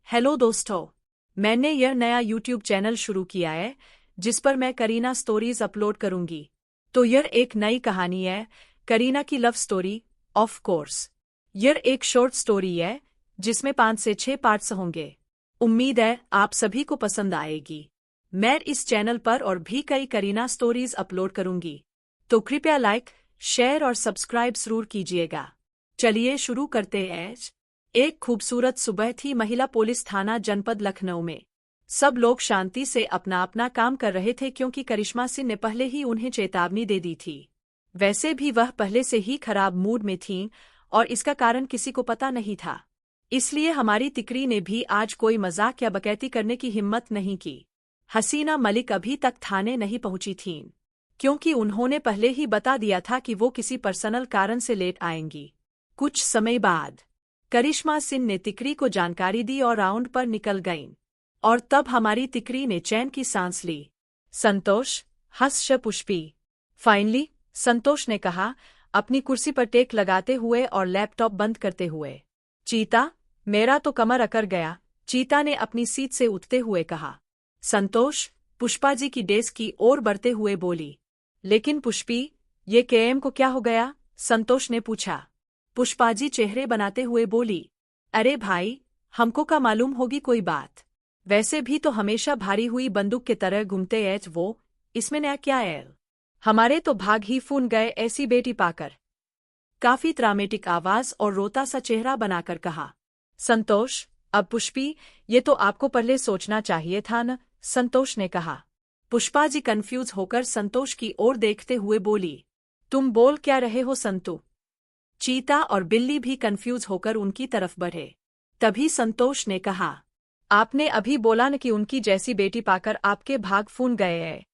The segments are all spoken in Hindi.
हेलो दोस्तों, मैंने यह नया यूट्यूब चैनल शुरू किया है जिस पर मैं करीना स्टोरीज अपलोड करूंगी। तो यह एक नई कहानी है, करीना की लव स्टोरी। ऑफ कोर्स यह एक शॉर्ट स्टोरी है जिसमें 5 से 6 पार्ट्स होंगे। उम्मीद है आप सभी को पसंद आएगी। मैं इस चैनल पर और भी कई करीना स्टोरीज अपलोड करूंगी, तो कृपया लाइक, शेयर और सब्सक्राइब जरूर कीजिएगा। चलिए शुरू करते हैं। एक खूबसूरत सुबह थी महिला पुलिस थाना जनपद लखनऊ में। सब लोग शांति से अपना अपना काम कर रहे थे क्योंकि करिश्मा सिंह ने पहले ही उन्हें चेतावनी दे दी थी। वैसे भी वह पहले से ही खराब मूड में थीं और इसका कारण किसी को पता नहीं था। इसलिए हमारी तिकरी ने भी आज कोई मजाक या बकैती करने की हिम्मत नहीं की। हसीना मलिक अभी तक थाने नहीं पहुंची थीं क्योंकि उन्होंने पहले ही बता दिया था कि वो किसी पर्सनल कारण से लेट आएंगी। कुछ समय बाद करिश्मा सिंह ने तिकरी को जानकारी दी और राउंड पर निकल गईं। और तब हमारी तिकरी ने चैन की सांस ली। संतोष, हर्ष, पुष्पी। फाइनली, संतोष ने कहा, अपनी कुर्सी पर टेक लगाते हुए और लैपटॉप बंद करते हुए। चीता, मेरा तो कमर अकड़ गया, चीता ने अपनी सीट से उठते हुए कहा। संतोष पुष्पा जी की डेस्क की ओर बढ़ते हुए बोली। लेकिन पुष्पी, ये केएम को क्या हो गया? संतोष ने पूछा। पुष्पाजी चेहरे बनाते हुए बोली, अरे भाई, हमको का मालूम होगी कोई बात। वैसे भी तो हमेशा भारी हुई बंदूक के तरह घूमते हैं वो, इसमें नया क्या है? हमारे तो भाग ही फून गए ऐसी बेटी पाकर। काफी ड्रामेटिक आवाज और रोता सा चेहरा बनाकर कहा। संतोष, अब पुष्पी, ये तो आपको पहले सोचना चाहिए था न, संतोष ने कहा। पुष्पाजी कंफ्यूज होकर संतोष की ओर देखते हुए बोली, तुम बोल क्या रहे हो संतु? चीता और बिल्ली भी कंफ्यूज होकर उनकी तरफ बढ़े। तभी संतोष ने कहा, आपने अभी बोला न कि उनकी जैसी बेटी पाकर आपके भाग फून गए हैं।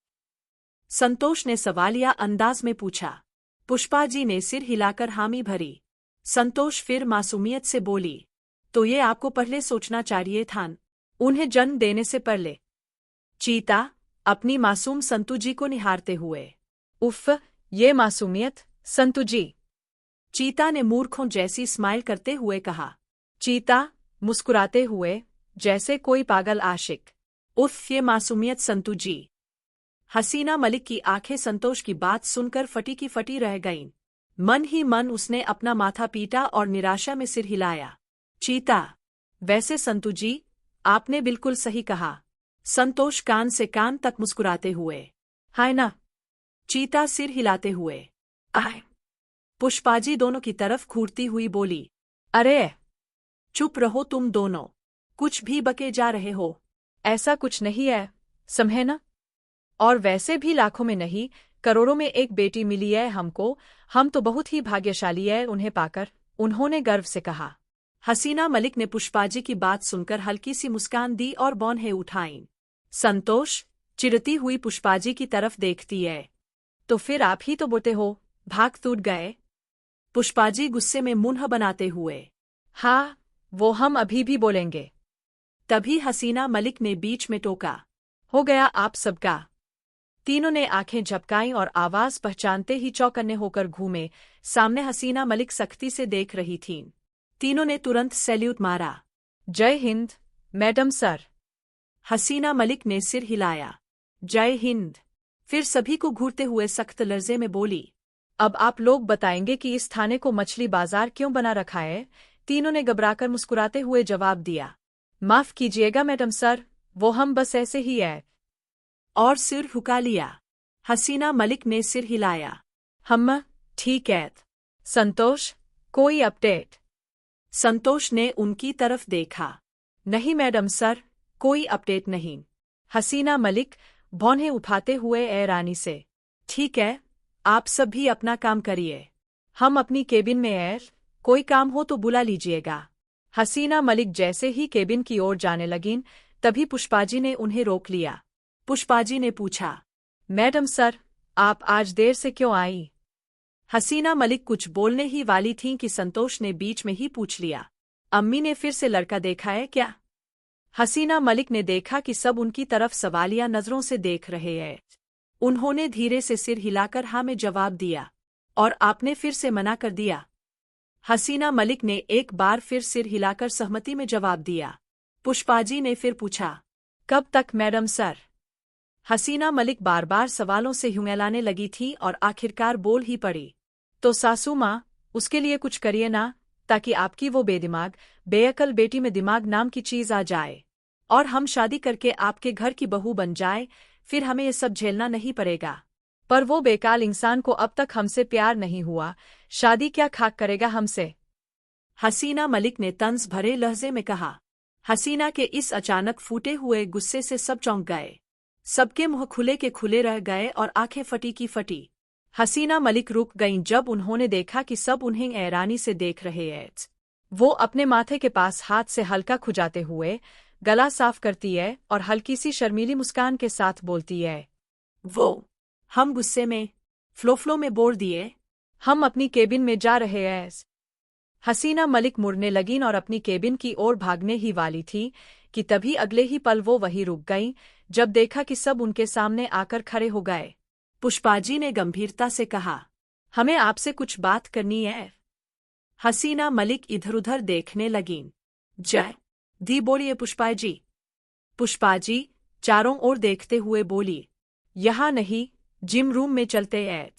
संतोष ने सवालिया अंदाज में पूछा। पुष्पा जी ने सिर हिलाकर हामी भरी। संतोष फिर मासूमियत से बोली, तो ये आपको पहले सोचना चाहिए था, उन्हें जन्म देने से पहले। चीता अपनी मासूम संतु जी को निहारते हुए, उफ़, ये मासूमियत, संतु जी। चीता ने मूर्खों जैसी स्माइल करते हुए कहा। चीता मुस्कुराते हुए, जैसे कोई पागल आशिक, उफ़, ये मासूमियत संतु जी। हसीना मलिक की आंखें संतोष की बात सुनकर फटी की फटी रह गईं। मन ही मन उसने अपना माथा पीटा और निराशा में सिर हिलाया। चीता, वैसे संतु जी, आपने बिल्कुल सही कहा। संतोष कान से कान तक मुस्कुराते हुए, हाय ना। चीता सिर हिलाते हुए, आह। पुष्पाजी दोनों की तरफ घूरती हुई बोली, अरे चुप रहो तुम दोनों, कुछ भी बके जा रहे हो। ऐसा कुछ नहीं है, समझे ना? और वैसे भी लाखों में नहीं, करोड़ों में एक बेटी मिली है हमको, हम तो बहुत ही भाग्यशाली है उन्हें पाकर, उन्होंने गर्व से कहा। हसीना मलिक ने पुष्पाजी की बात सुनकर हल्की सी मुस्कान दी और बौंहें उठाईं। संतोष चिढ़ती हुई पुष्पाजी की तरफ देखती है, तो फिर आप ही तो बोलते हो, भाग टूट गए। पुष्पाजी गुस्से में मुंह बनाते हुए, हाँ, वो हम अभी भी बोलेंगे। तभी हसीना मलिक ने बीच में टोका, हो गया आप सबका। तीनों ने आंखें झपकाईं और आवाज पहचानते ही चौकन्ने होकर घूमे। सामने हसीना मलिक सख्ती से देख रही थीं। तीनों ने तुरंत सैल्यूट मारा। जय हिंद, मैडम सर। हसीना मलिक ने सिर हिलाया, जय हिंद। फिर सभी को घूरते हुए सख्त लहजे में बोली, अब आप लोग बताएंगे कि इस थाने को मछली बाजार क्यों बना रखा है? तीनों ने घबराकर मुस्कुराते हुए जवाब दिया, माफ कीजिएगा मैडम सर, वो हम बस ऐसे ही है। और सिर झुका लिया। हसीना मलिक ने सिर हिलाया, हम ठीक है। संतोष, कोई अपडेट? संतोष ने उनकी तरफ देखा। नहीं मैडम सर, कोई अपडेट नहीं। हसीना मलिक भौहें उठाते हुए ऐरानी से, ठीक है, आप सब भी अपना काम करिए, हम अपनी केबिन में हैं, कोई काम हो तो बुला लीजिएगा। हसीना मलिक जैसे ही केबिन की ओर जाने लगीं, तभी पुष्पाजी ने उन्हें रोक लिया। पुष्पाजी ने पूछा, मैडम सर, आप आज देर से क्यों आई? हसीना मलिक कुछ बोलने ही वाली थीं कि संतोष ने बीच में ही पूछ लिया, अम्मी ने फिर से लड़का देखा है क्या? हसीना मलिक ने देखा कि सब उनकी तरफ सवालिया नजरों से देख रहे हैं। उन्होंने धीरे से सिर हिलाकर हाँ में जवाब दिया, और आपने फिर से मना कर दिया? हसीना मलिक ने एक बार फिर सिर हिलाकर सहमति में जवाब दिया। पुष्पाजी ने फिर पूछा। कब तक मैडम सर? हसीना मलिक बार बार सवालों से ह्युंगैलाने लगी थी और आखिरकार बोल ही पड़ी। तो सासू माँ, उसके लिए कुछ करिए ना, ताकि आपकी वो बेदिमाग बेअकल बेटी में दिमाग नाम की चीज आ जाए और हम शादी करके आपके घर की बहू बन जाए, फिर हमें ये सब झेलना नहीं पड़ेगा। पर वो बेकाल इंसान को अब तक हमसे प्यार नहीं हुआ, शादी क्या खाक करेगा हमसे? हसीना मलिक ने तंज भरे लहजे में कहा। हसीना के इस अचानक फूटे हुए गुस्से से सब चौंक गए। सबके मुंह खुले के खुले रह गए और आंखें फटी की फटी। हसीना मलिक रुक गईं जब उन्होंने देखा कि सब उन्हें हैरानी से देख रहे हैं। वो अपने माथे के पास हाथ से हल्का खुजाते हुए गला साफ करती है और हल्की सी शर्मीली मुस्कान के साथ बोलती है। वो हम गुस्से में फ्लो में बोल दिए। हम अपनी केबिन में जा रहे हैं। हसीना मलिक मुड़ने लगीं और अपनी केबिन की ओर भागने ही वाली थी कि तभी अगले ही पल वो वहीं रुक गईं जब देखा कि सब उनके सामने आकर खड़े हो गए। पुष्पाजी ने गंभीरता से कहा, हमें आपसे कुछ बात करनी है। हसीना मलिक इधर-उधर देखने लगीं। जय दी बोलिए पुष्पाजी। पुष्पाजी चारों ओर देखते हुए बोली, यहाँ नहीं, जिम रूम में चलते हैं।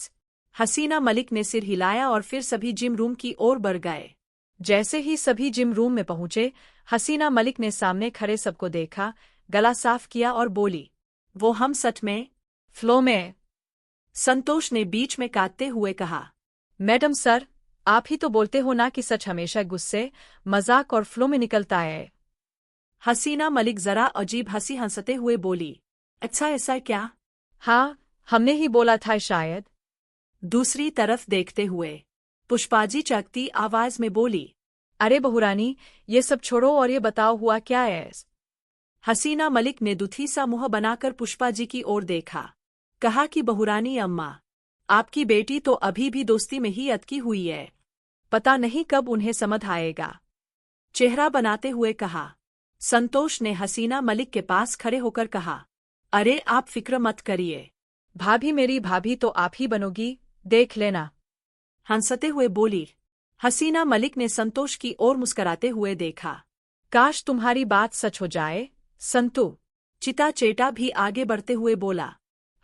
हसीना मलिक ने सिर हिलाया और फिर सभी जिम रूम की ओर बढ़ गए। जैसे ही सभी जिम रूम में पहुंचे, हसीना मलिक ने सामने खड़े सबको देखा, गला साफ किया और बोली, वो हम सच में फ्लो में? संतोष ने बीच में काटते हुए कहा, मैडम सर, आप ही तो बोलते हो ना कि सच हमेशा गुस्से, मजाक और फ्लो में निकलता है। हसीना मलिक जरा अजीब हंसी हंसते हुए बोली, अच्छा ऐसा क्या? हाँ, हमने ही बोला था शायद। दूसरी तरफ देखते हुए पुष्पाजी चकती आवाज में बोली, अरे बहुरानी, ये सब छोड़ो और ये बताओ हुआ क्या है? हसीना मलिक ने दुखी सा मुंह बनाकर पुष्पाजी की ओर देखा। कहा कि बहुरानी अम्मा, आपकी बेटी तो अभी भी दोस्ती में ही अटकी हुई है, पता नहीं कब उन्हें समझ आएगा। चेहरा बनाते हुए कहा। संतोष ने हसीना मलिक के पास खड़े होकर कहा, अरे आप फिक्र मत करिए, भाभी मेरी भाभी तो आप ही बनोगी, देख लेना। हंसते हुए बोली। हसीना मलिक ने संतोष की ओर मुस्कराते हुए देखा। काश तुम्हारी बात सच हो जाए, संतु। चिता चेटा भी आगे बढ़ते हुए बोला,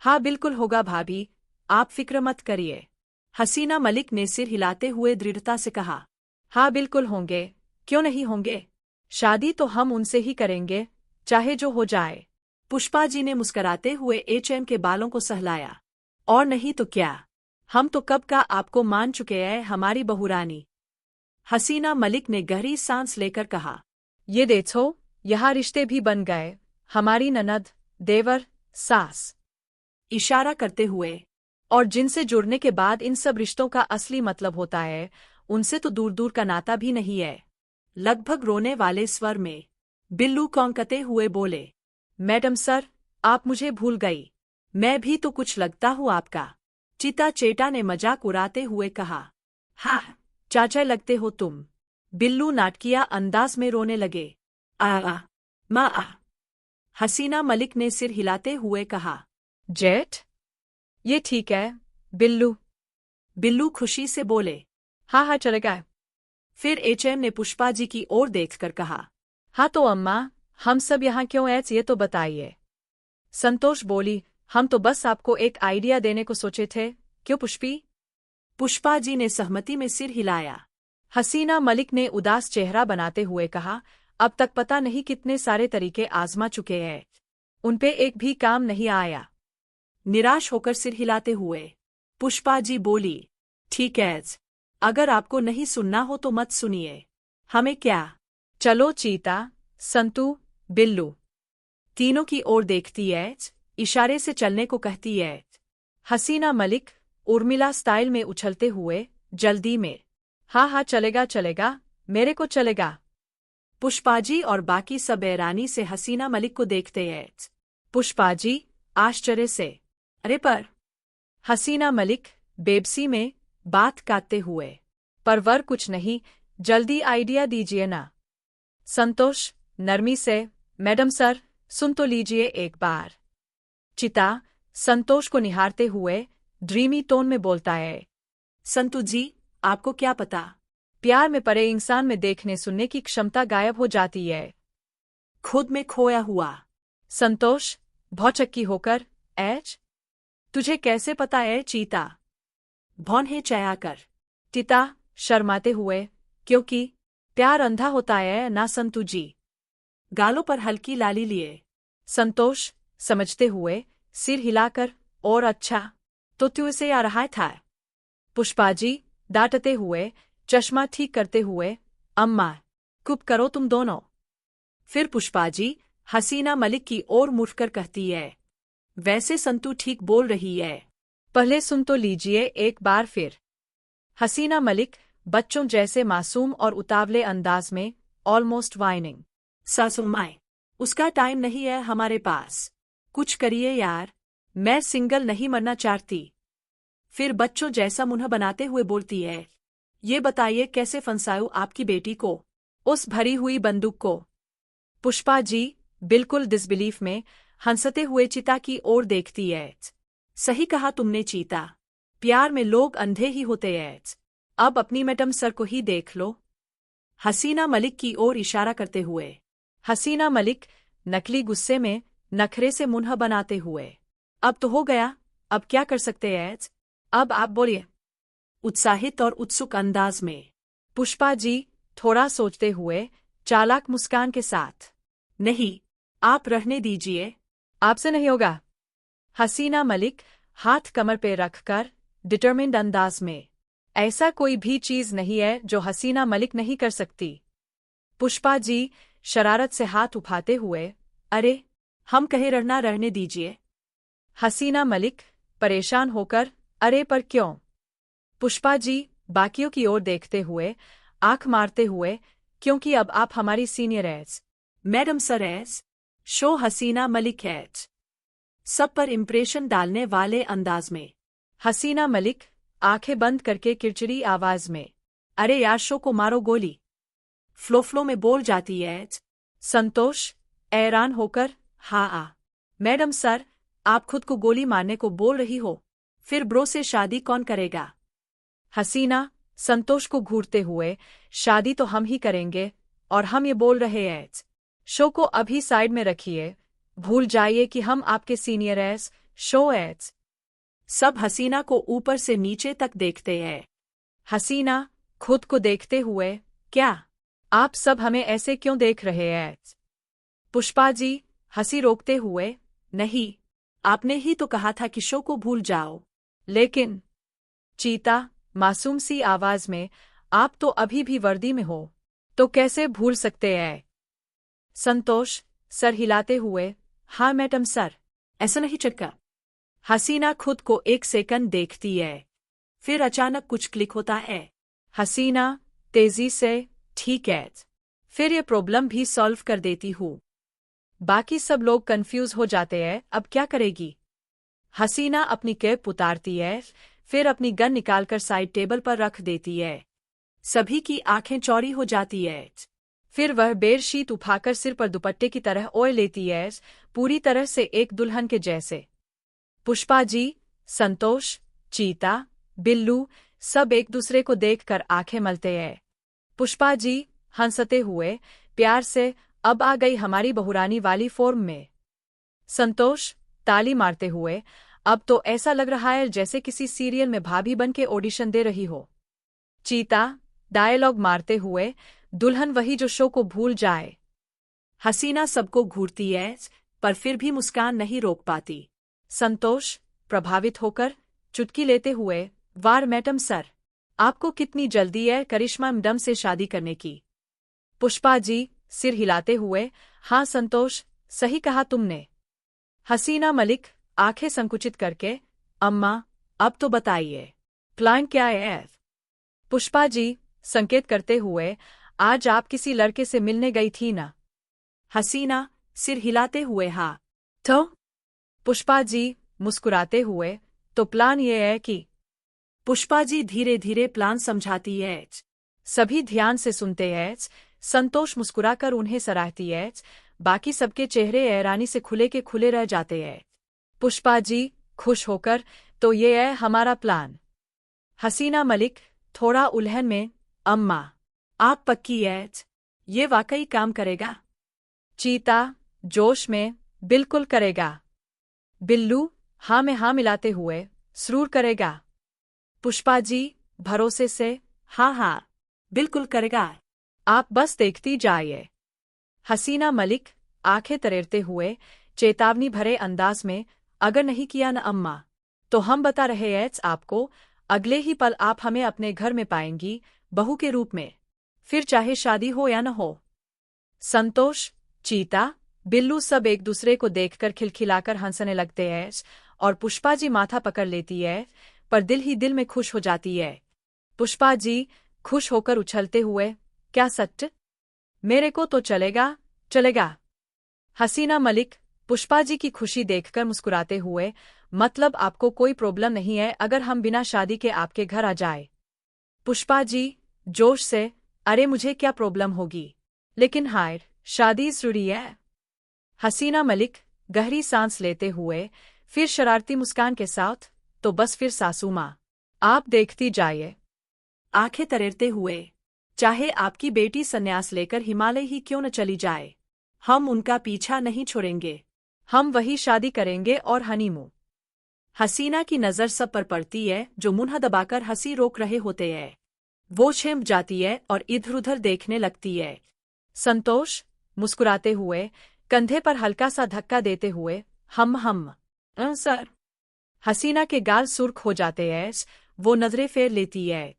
हाँ बिल्कुल होगा भाभी, आप फिक्र मत करिए। हसीना मलिक ने सिर हिलाते हुए दृढ़ता से कहा, हाँ बिल्कुल होंगे, क्यों नहीं होंगे? शादी तो हम उनसे ही करेंगे, चाहे जो हो जाए। पुष्पाजी ने मुस्कराते हुए एचएम के बालों को सहलाया। और नहीं तो क्या, हम तो कब का आपको मान चुके हैं हमारी बहुरानी। हसीना मलिक ने गहरी सांस लेकर कहा, ये देखो, यहाँ रिश्ते भी बन गए, हमारी ननद, देवर, सास। इशारा करते हुए, और जिनसे जुड़ने के बाद इन सब रिश्तों का असली मतलब होता है, उनसे तो दूर दूर का नाता भी नहीं है। लगभग रोने वाले स्वर में बिल्लू कौंकते हुए बोले, मैडम सर, आप मुझे भूल गई, मैं भी तो कुछ लगता हूँ आपका। चिता चेटा ने मजाक उड़ाते हुए कहा, हाँ चाचा लगते हो तुम। बिल्लू नाटकिया अंदाज में रोने लगे। आ माँ आ। हसीना मलिक ने सिर हिलाते हुए कहा, जेठ, ये ठीक है, बिल्लू। बिल्लू खुशी से बोले, हाँ हाँ चलेगा। फिर एचएम ने पुष्पाजी की ओर देखकर कहा, हाँ तो अम्मा, हम सब यहाँ क्यों ऐसे ये तो बताइए। संतोष बोली, हम तो बस आपको एक आइडिया देने को सोचे थे, क्यों पुष्पी? पुष्पाजी ने सहमति में सिर हिलाया। हसीना मलिक ने उदास चेहरा बनाते हुए कहा, अब तक पता नहीं कितने सारे तरीके आजमा चुके हैं, उनपे एक भी काम नहीं आया। निराश होकर सिर हिलाते हुए पुष्पाजी बोली, ठीक है, अगर आपको नहीं सुनना हो तो मत सुनिए, हमें क्या। चलो चीता, संतु, बिल्लू। तीनों की ओर देखती है, इशारे से चलने को कहती है। हसीना मलिक उर्मिला स्टाइल में उछलते हुए, जल्दी में, हाँ हाँ चलेगा चलेगा, मेरे को चलेगा। पुष्पाजी और बाकी सब हैरानी से हसीना मलिक को देखते हैं। पुष्पाजी आश्चर्य से, अरे पर। हसीना मलिक बेबसी में बात काटते हुए, परवर कुछ नहीं, जल्दी आइडिया दीजिए ना। संतोष नरमी से, मैडम सर, सुन तो लीजिए एक बार। चिता संतोष को निहारते हुए ड्रीमी टोन में बोलता है, संतु जी, आपको क्या पता, प्यार में पड़े इंसान में देखने सुनने की क्षमता गायब हो जाती है। खुद में खोया हुआ। संतोष भौचक्की होकर, एच तुझे कैसे पता है चीता? भौंहे चयाकर। टीता शर्माते हुए, क्योंकि प्यार अंधा होता है ना संतू जी। गालों पर हल्की लाली लिए। संतोष समझते हुए, सिर हिलाकर, और अच्छा तो तू इसे आ रहा था। पुष्पाजी डांटते हुए, चश्मा ठीक करते हुए, अम्मा चुप करो तुम दोनों। फिर पुष्पाजी हसीना मलिक की ओर मुड़कर कहती है, वैसे संतू ठीक बोल रही है, पहले सुन तो लीजिए एक बार फिर। हसीना मलिक बच्चों जैसे मासूम और उतावले अंदाज में, ऑलमोस्ट वाइनिंग, सासू माए उसका टाइम नहीं है हमारे पास, कुछ करिए यार, मैं सिंगल नहीं मरना चाहती। फिर बच्चों जैसा मुंह बनाते हुए बोलती है, ये बताइए कैसे फंसाऊं आपकी बेटी को, उस भरी हुई बंदूक को। पुष्पा जी बिल्कुल डिसबिलीफ में हंसते हुए चिता की ओर देखती है। सही कहा तुमने चीता, प्यार में लोग अंधे ही होते हैं। अब अपनी मैडम सर को ही देख लो। हसीना मलिक की ओर इशारा करते हुए। हसीना मलिक नकली गुस्से में नखरे से मुंह बनाते हुए, अब तो हो गया, अब क्या कर सकते हैं, अब आप बोलिए, उत्साहित और उत्सुक अंदाज में। पुष्पा जी थोड़ा सोचते हुए, चालाक मुस्कान के साथ, नहीं आप रहने दीजिए, आपसे नहीं होगा। हसीना मलिक हाथ कमर पे रखकर डिटरमिन्ड अंदाज में, ऐसा कोई भी चीज नहीं है जो हसीना मलिक नहीं कर सकती। पुष्पा जी शरारत से हाथ उठाते हुए, अरे हम कहे रहने दीजिए। हसीना मलिक परेशान होकर, अरे पर क्यों? पुष्पा जी बाकियों की ओर देखते हुए, आंख मारते हुए, क्योंकि अब आप हमारी सीनियर एज, मैडम सर एज, शो हसीना मलिक एज, सब पर इम्प्रेशन डालने वाले अंदाज में। हसीना मलिक आंखें बंद करके किरचिरी आवाज में, अरे यार शो को मारो गोली, फ्लो में बोल जाती है। संतोष हैरान होकर, हाँ मैडम सर, आप खुद को गोली मारने को बोल रही हो, फिर ब्रो से शादी कौन करेगा? हसीना संतोष को घूरते हुए, शादी तो हम ही करेंगे, और हम ये बोल रहे हैं, शो को अभी साइड में रखिए, भूल जाइए कि हम आपके सीनियर एस, शो एस। सब हसीना को ऊपर से नीचे तक देखते हैं। हसीना खुद को देखते हुए, क्या आप सब हमें ऐसे क्यों देख रहे हैं? पुष्पा जी हंसी रोकते हुए, नहीं आपने ही तो कहा था कि शो को भूल जाओ। लेकिन चीता मासूम सी आवाज में, आप तो अभी भी वर्दी में हो, तो कैसे भूल सकते हैं? संतोष सर हिलाते हुए, हाँ मैडम सर, ऐसा नहीं चक्का। हसीना खुद को एक सेकंड देखती है, फिर अचानक कुछ क्लिक होता है। हसीना तेजी से, ठीक है, फिर ये प्रॉब्लम भी सॉल्व कर देती हूँ। बाकी सब लोग कंफ्यूज हो जाते हैं, अब क्या करेगी? हसीना अपनी कैप उतारती है, फिर अपनी गन निकालकर साइड टेबल पर रख देती है। सभी की आंखें चौड़ी हो जाती है। फिर वह बेडशीट उठाकर सिर पर दुपट्टे की तरह ओढ़ लेती है, पूरी तरह से एक दुल्हन के जैसे। पुष्पा जी, संतोष, चीता, बिल्लू सब एक दूसरे को देखकर आंखें मलते हैं। पुष्पा जी हंसते हुए, प्यार से, अब आ गई हमारी बहुरानी वाली फॉर्म में। संतोष ताली मारते हुए, अब तो ऐसा लग रहा है जैसे किसी सीरियल में भाभी बन के ऑडिशन दे रही हो। चीता डायलॉग मारते हुए, दुल्हन वही जो शो को भूल जाए। हसीना सबको घूरती है, पर फिर भी मुस्कान नहीं रोक पाती। संतोष प्रभावित होकर चुटकी लेते हुए, वार मैडम सर, आपको कितनी जल्दी है करिश्मा मैडम से शादी करने की? पुष्पा जी सिर हिलाते हुए, हाँ संतोष, सही कहा तुमने। हसीना मलिक आंखें संकुचित करके, अम्मा अब तो बताइए, प्लान क्या है? पुष्पा जी संकेत करते हुए, आज आप किसी लड़के से मिलने गई थी ना? हसीना सिर हिलाते हुए, हाँ। तो पुष्पा जी मुस्कुराते हुए, तो प्लान ये है कि। पुष्पा जी धीरे धीरे प्लान समझाती है। सभी ध्यान से सुनते हैं। संतोष मुस्कुराकर उन्हें सराहती है, बाकी सबके चेहरे हैरानी से खुले के खुले रह जाते हैं। पुष्पा जी खुश होकर, तो ये है हमारा प्लान। हसीना मलिक थोड़ा उलझन में, अम्मा आप पक्की है, ये वाकई काम करेगा? चीता जोश में, बिल्कुल करेगा। बिल्लू हाँ में हाँ मिलाते हुए, जरूर करेगा। पुष्पा जी भरोसे से, हाँ हाँ बिल्कुल करेगा, आप बस देखती जाइए। हसीना मलिक आंखें तरेरते हुए, चेतावनी भरे अंदाज में, अगर नहीं किया न अम्मा, तो हम बता रहे हैं आपको, अगले ही पल आप हमें अपने घर में पाएंगी, बहू के रूप में, फिर चाहे शादी हो या न हो। संतोष, चीता, बिल्लू सब एक दूसरे को देखकर खिलखिलाकर हंसने लगते हैं और पुष्पा जी माथा पकड़ लेती है, पर दिल ही दिल में खुश हो जाती है। पुष्पा जी खुश होकर उछलते हुए, क्या सच? मेरे को तो चलेगा, चलेगा। हसीना मलिक पुष्पा जी की खुशी देखकर मुस्कुराते हुए, मतलब आपको कोई प्रॉब्लम नहीं है अगर हम बिना शादी के आपके घर आ जाए? पुष्पा जी जोश से, अरे मुझे क्या प्रॉब्लम होगी, लेकिन हाय शादी जरूरी है। हसीना मलिक गहरी सांस लेते हुए, फिर शरारती मुस्कान के साथ, तो बस फिर सासू माँ, आप देखती जाइए। आंखें तरेरते हुए, चाहे आपकी बेटी संन्यास लेकर हिमालय ही क्यों न चली जाए, हम उनका पीछा नहीं छोड़ेंगे, हम वही शादी करेंगे और हनीमून। हसीना की नजर सब पर पड़ती है जो मुंह दबाकर हंसी रोक रहे होते हैं। वो छिप जाती है और इधर उधर देखने लगती है। संतोष मुस्कुराते हुए, कंधे पर हल्का सा धक्का देते हुए, हम सर। हसीना के गाल सुर्ख हो जाते हैं, वो नजरें फेर लेती है।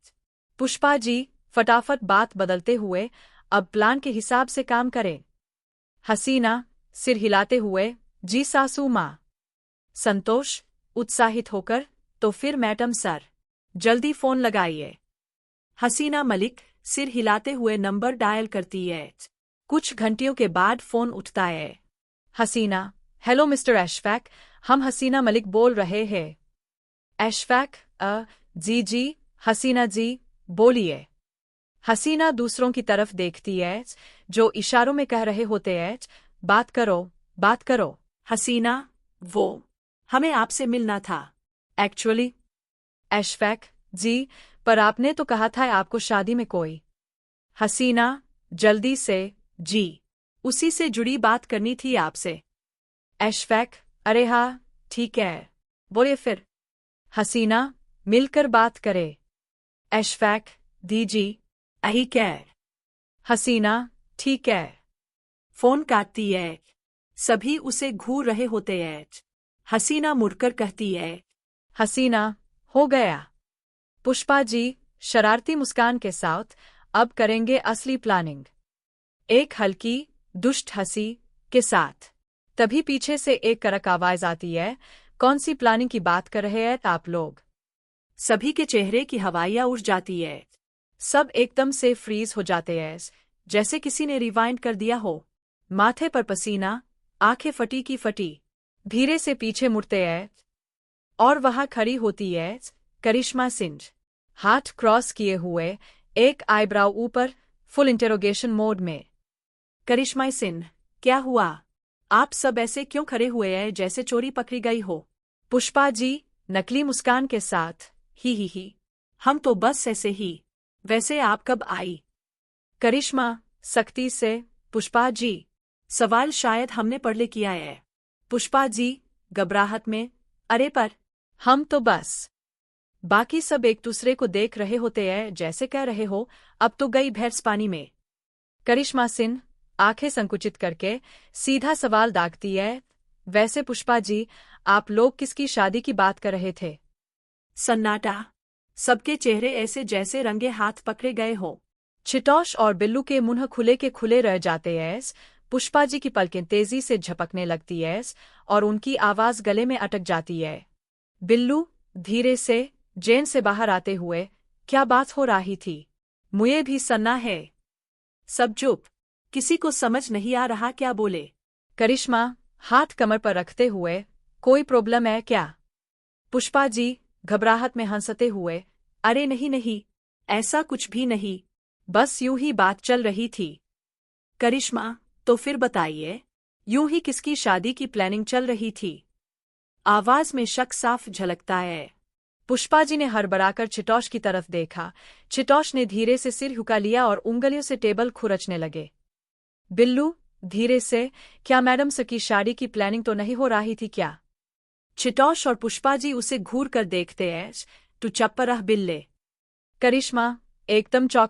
पुष्पा जी फटाफट बात बदलते हुए, अब प्लान के हिसाब से काम करें। हसीना सिर हिलाते हुए, जी सासू माँ। संतोष उत्साहित होकर, तो फिर मैडम सर, जल्दी फोन लगाइए। हसीना मलिक सिर हिलाते हुए नंबर डायल करती है। कुछ घंटियों के बाद फोन उठता है। हसीना, हेलो मिस्टर एशफैक, हम हसीना मलिक बोल रहे हैं। एशफैक, जी हसीना जी, बोलिए। हसीना दूसरों की तरफ देखती है जो इशारों में कह रहे होते हैं, बात करो, बात करो। हसीना, वो हमें आपसे मिलना था एक्चुअली। एशफैक, जी, पर आपने तो कहा था आपको शादी में कोई। हसीना, जल्दी से, जी, उसी से जुड़ी बात करनी थी आपसे। एशफैक, अरे हाँ ठीक है, बोलिए फिर। हसीना, मिलकर बात करे। एशफैक, दीजी, अही क्या? हसीना, ठीक है। फोन काटती है। सभी उसे घूर रहे होते हैं। हसीना मुड़कर कहती है, हसीना, हो गया। पुष्पा जी शरारती मुस्कान के साथ, अब करेंगे असली प्लानिंग। एक हल्की दुष्ट हंसी के साथ। तभी पीछे से एक कड़क आवाज आती है, कौन सी प्लानिंग की बात कर रहे हैं आप लोग? सभी के चेहरे की हवाइयां उड़ जाती है। सब एकदम से फ्रीज हो जाते हैं, जैसे किसी ने रिवाइंड कर दिया हो। माथे पर पसीना, आंखें फटी की फटी। धीरे से पीछे मुड़ते हैं और वहां खड़ी होती है करिश्मा सिंह, हाथ क्रॉस किए हुए, एक आईब्राउ ऊपर, फुल इंटेरोगेशन मोड में। करिश्मा सिंह, क्या हुआ? आप सब ऐसे क्यों खड़े हुए हैं जैसे चोरी पकड़ी गई हो? पुष्पा जी नकली मुस्कान के साथ, ही, हम तो बस ऐसे ही। वैसे आप कब आई? करिश्मा सख्ती से, पुष्पा जी, सवाल शायद हमने पढ़ किया है। पुष्पा जी घबराहट में, अरे पर हम तो बस। बाकी सब एक दूसरे को देख रहे होते हैं जैसे कह रहे हो, अब तो गई भैंस पानी में। करिश्मा सिंह आंखें संकुचित करके सीधा सवाल दागती है, वैसे पुष्पा जी, आप लोग किसकी शादी की बात कर रहे थे? सन्नाटा। सबके चेहरे ऐसे जैसे रंगे हाथ पकड़े गए हो। चिटोश और बिल्लू के मुंह खुले के खुले रह जाते हैं। पुष्पा जी की पलकें तेजी से झपकने लगती है और उनकी आवाज गले में अटक जाती है। बिल्लू धीरे से जेल से बाहर आते हुए, क्या बात हो रही थी? मुझे भी सन्ना है। सब चुप, किसी को समझ नहीं आ रहा क्या बोले। करिश्मा हाथ कमर पर रखते हुए, कोई प्रॉब्लम है क्या? पुष्पा जी घबराहट में हंसते हुए, अरे नहीं, ऐसा कुछ भी नहीं, बस यूं ही बात चल रही थी। करिश्मा, तो फिर बताइए, यूं ही किसकी शादी की प्लानिंग चल रही थी? आवाज में शक साफ झलकता है। पुष्पा जी ने हड़बड़ाकर चिटोश की तरफ देखा। चिटोश ने धीरे से सिर झुका लिया और उंगलियों से टेबल खुरचने लगे। बिल्लू धीरे से, क्या मैडम से की शादी की प्लानिंग तो नहीं हो रही थी क्या? चितौश और पुष्पा जी उसे घूर कर देखते हैं। तू चुप रह बिल्ले। करिश्मा एकदम चौंक